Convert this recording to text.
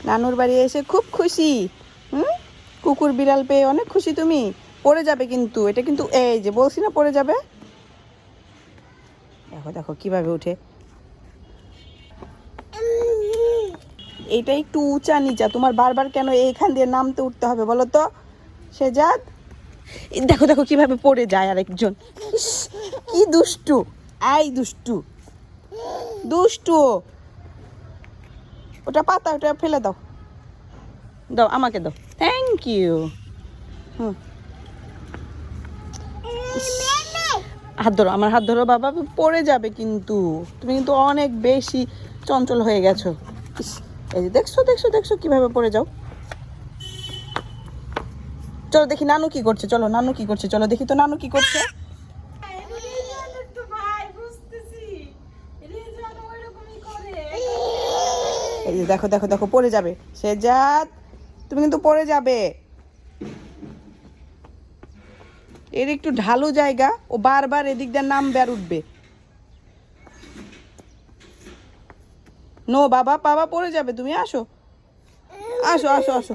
নানুর বাড়ি এসে খুব খুশি। কুকুর বিড়াল পেয়ে অনেক খুশি তুমি। পড়ে যাবে কিন্তু, এটা কিন্তু এই যে বলছি না পড়ে যাবে। দেখো দেখো কিভাবে উঠে। এইটা একটু উঁচা নিচা, তোমার বারবার কেন এইখান দিয়ে নামতে উঠতে হবে বলো তো শেজাদ? দেখো দেখো কিভাবে পড়ে যায় আরেকজন। কি দুষ্টু, আই দুষ্টু দুষ্টু। ওটা পাতা, ওটা ফেলে দাও, দাও আমাকে দাও, থ্যাংক ইউ। হাত ধরো, আমার হাত ধরো বাবা, পড়ে যাবে কিন্তু। তুমি কিন্তু অনেক বেশি চঞ্চল হয়ে গেছো। এই যে দেখছো দেখছো দেখছো কিভাবে পড়ে যাও। চলো দেখি নানু কি করছে, চলো নানু কি করছে, চলো দেখি তো নানু কি করছে। এই যে দেখো দেখো দেখো পড়ে যাবে শেজাদ, তুমি কিন্তু পড়ে যাবে। এর একটু ঢালু জায়গা, ও বারবার এদিক দিয়ে নামবে আর উঠবে। নো বাবা, বাবা পড়ে যাবে, তুমি আসো আসো আসো আসো।